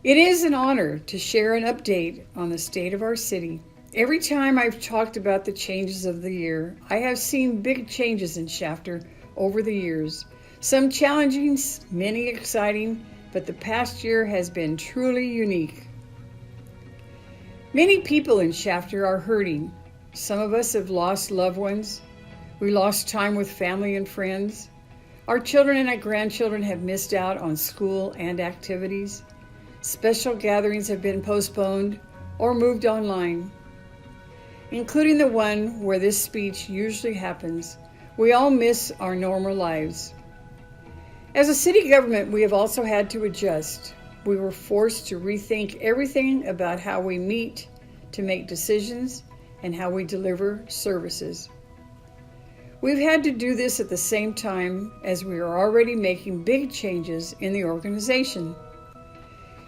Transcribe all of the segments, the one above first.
It is an honor to share an update on the state of our city. Every time I've talked about the changes of the year, I have seen big changes in Shafter over the years. Some challenging, many exciting, but the past year has been truly unique. Many people in Shafter are hurting. Some of us have lost loved ones. We lost time with family and friends. Our children and our grandchildren have missed out on school and activities. Special gatherings have been postponed or moved online, including the one where this speech usually happens. We all miss our normal lives. As a city government, we have also had to adjust. We were forced to rethink everything about how we meet, to make decisions, and how we deliver services. We've had to do this at the same time as we are already making big changes in the organization.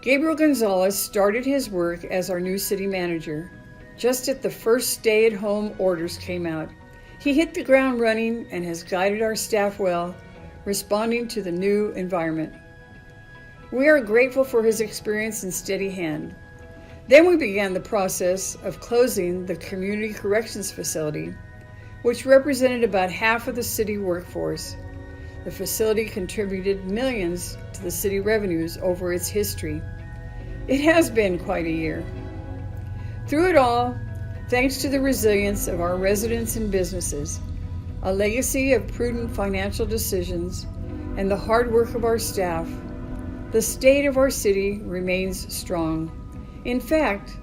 Gabriel Gonzalez started his work as our new city manager. Just at the first stay-at-home orders came out, he hit the ground running and has guided our staff well, responding to the new environment. We are grateful for his experience and steady hand. Then we began the process of closing the Community Corrections Facility, which represented about half of the city workforce. The facility contributed millions to the city revenues over its history. It has been quite a year. Through it all, thanks to the resilience of our residents and businesses, a legacy of prudent financial decisions, and the hard work of our staff, the state of our city remains strong. In fact,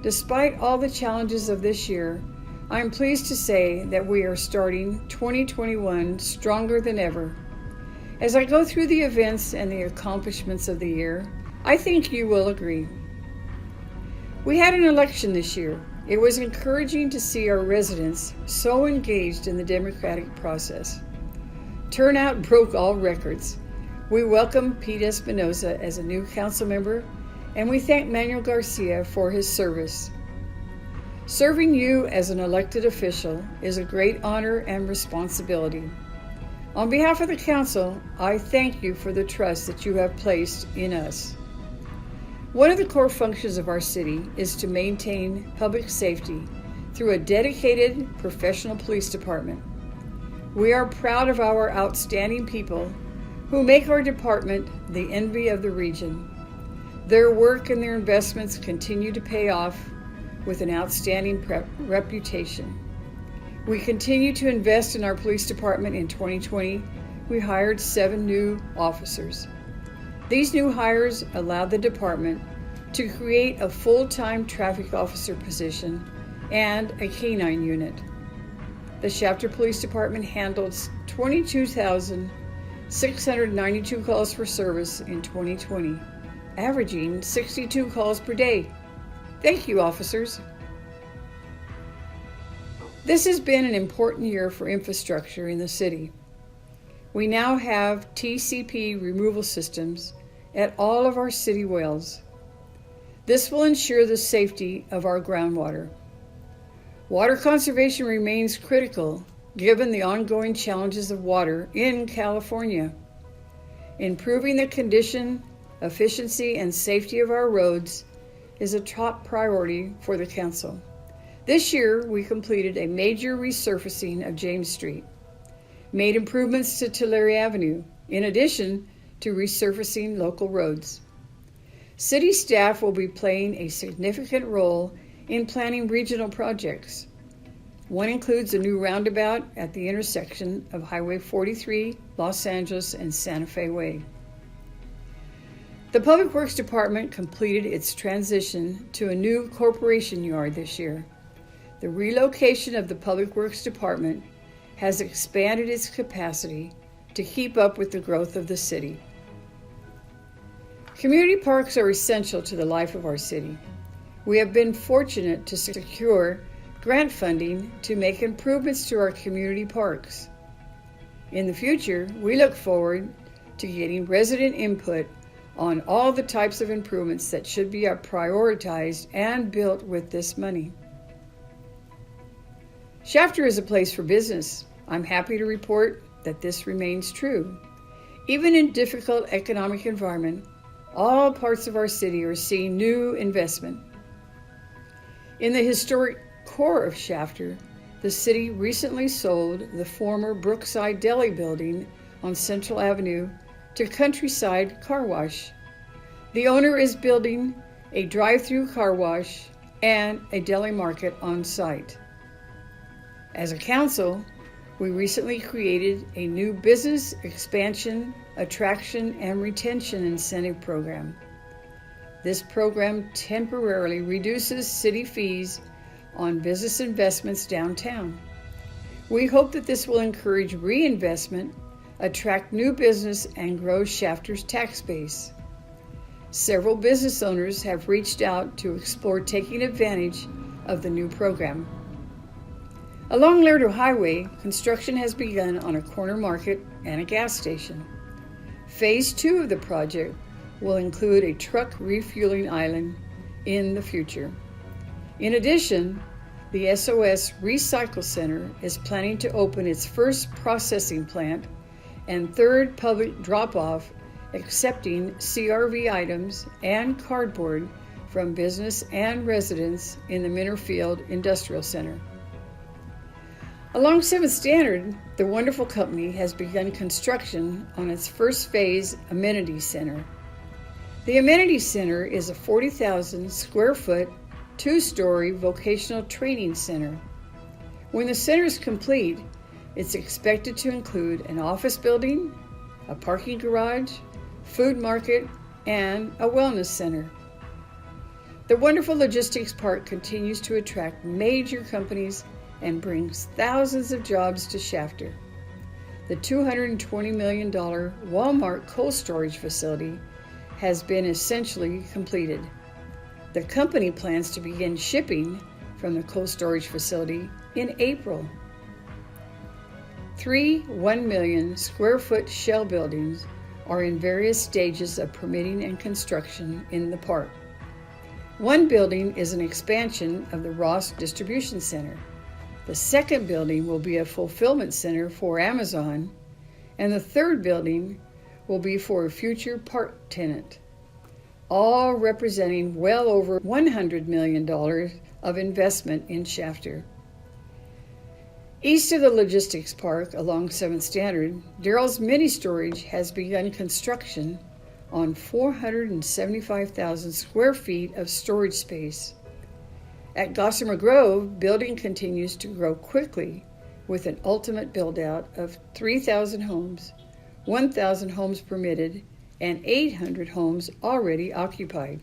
despite all the challenges of this year, I am pleased to say that we are starting 2021 stronger than ever. As I go through the events and the accomplishments of the year, I think you will agree. We had an election this year. It was encouraging to see our residents so engaged in the democratic process. Turnout broke all records. We welcome Pete Espinoza as a new council member, and we thank Manuel Garcia for his service. Serving you as an elected official is a great honor and responsibility. On behalf of the council, I thank you for the trust that you have placed in us. One of the core functions of our city is to maintain public safety through a dedicated professional police department. We are proud of our outstanding people who make our department the envy of the region. Their work and their investments continue to pay off with an outstanding reputation. We continue to invest in our police department. In 2020, we hired 7 new officers. These new hires allowed the department to create a full-time traffic officer position and a canine unit. The Shafter Police Department handled 22,692 calls for service in 2020, averaging 62 calls per day. Thank you, officers. This has been an important year for infrastructure in the city. We now have TCP removal systems at all of our city wells. This will ensure the safety of our groundwater. Water conservation remains critical given the ongoing challenges of water in California. Improving the condition, efficiency, and safety of our roads is a top priority for the council. This year, we completed a major resurfacing of James Street, made improvements to Tulare Avenue, in addition to resurfacing local roads. City staff will be playing a significant role in planning regional projects. One includes a new roundabout at the intersection of Highway 43, Los Angeles, and Santa Fe Way. The Public Works Department completed its transition to a new corporation yard this year. The relocation of the Public Works Department has expanded its capacity to keep up with the growth of the city. Community parks are essential to the life of our city. We have been fortunate to secure grant funding to make improvements to our community parks. In the future, we look forward to getting resident input on all the types of improvements that should be prioritized and built with this money. Shafter is a place for business. I'm happy to report that this remains true. Even in difficult economic environment, All parts of our city are seeing new investment. In the historic core of Shafter, the city recently sold the former Brookside Deli building on Central Avenue to Countryside Car Wash. The owner is building a drive-through car wash and a deli market on site. As a council, we recently created a new business expansion, attraction, and retention incentive program. This program temporarily reduces city fees on business investments downtown. We hope that this will encourage reinvestment, attract new business, and grow Shafter's tax base. Several business owners have reached out to explore taking advantage of the new program. Along Lerdo Highway, construction has begun on a corner market and a gas station. Phase 2 of the project will include a truck refueling island in the future. In addition, the SOS Recycle Center is planning to open its first processing plant and third public drop-off accepting CRV items and cardboard from business and residents in the Minterfield Industrial Center. Along 7th Standard, the wonderful company has begun construction on its first phase amenity center. The amenity center is a 40,000 square foot, 2-story vocational training center. When the center is complete, it's expected to include an office building, a parking garage, food market, and a wellness center. The wonderful logistics park continues to attract major companies and brings thousands of jobs to Shafter. The $220 million Walmart cold storage facility has been essentially completed. The company plans to begin shipping from the cold storage facility in April. 3 1 million square foot shell buildings are in various stages of permitting and construction in the park. One building is an expansion of the Ross Distribution Center. The second building will be a fulfillment center for Amazon, and the third building will be for a future park tenant, all representing well over $100 million of investment in Shafter. East of the logistics park along 7th Standard, Darrell's Mini Storage has begun construction on 475,000 square feet of storage space. At Gossamer Grove, building continues to grow quickly with an ultimate build-out of 3,000 homes, 1,000 homes permitted, and 800 homes already occupied.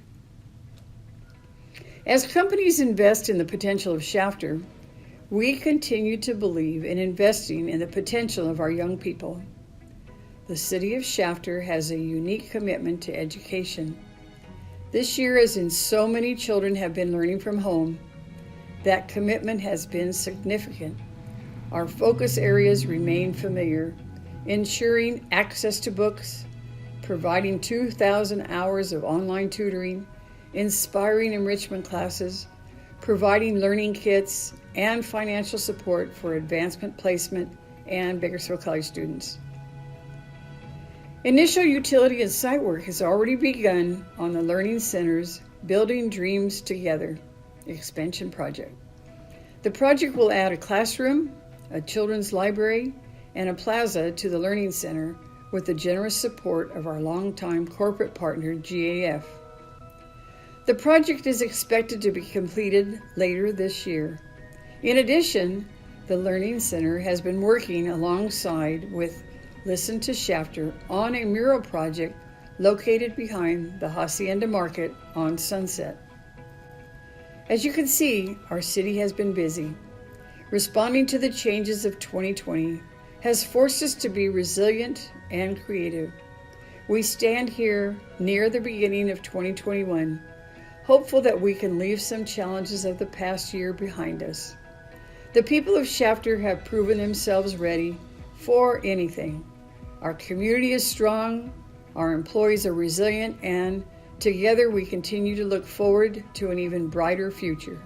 As companies invest in the potential of Shafter, we continue to believe in investing in the potential of our young people. The city of Shafter has a unique commitment to education. This year, as in so many children have been learning from home, that commitment has been significant. Our focus areas remain familiar, ensuring access to books, providing 2,000 hours of online tutoring, inspiring enrichment classes, providing learning kits, and financial support for advancement placement and Bakersfield College students. Initial utility and site work has already begun on the Learning Center's Building Dreams Together expansion project. The project will add a classroom, a children's library, and a plaza to the Learning Center with the generous support of our longtime corporate partner, GAF. The project is expected to be completed later this year. In addition, the Learning Center has been working alongside with Listen to Shafter on a mural project located behind the Hacienda Market on Sunset. As you can see, our city has been busy. Responding to the changes of 2020 has forced us to be resilient and creative. We stand here near the beginning of 2021, hopeful that we can leave some challenges of the past year behind us. The people of Shafter have proven themselves ready for anything. Our community is strong, our employees are resilient, and together we continue to look forward to an even brighter future.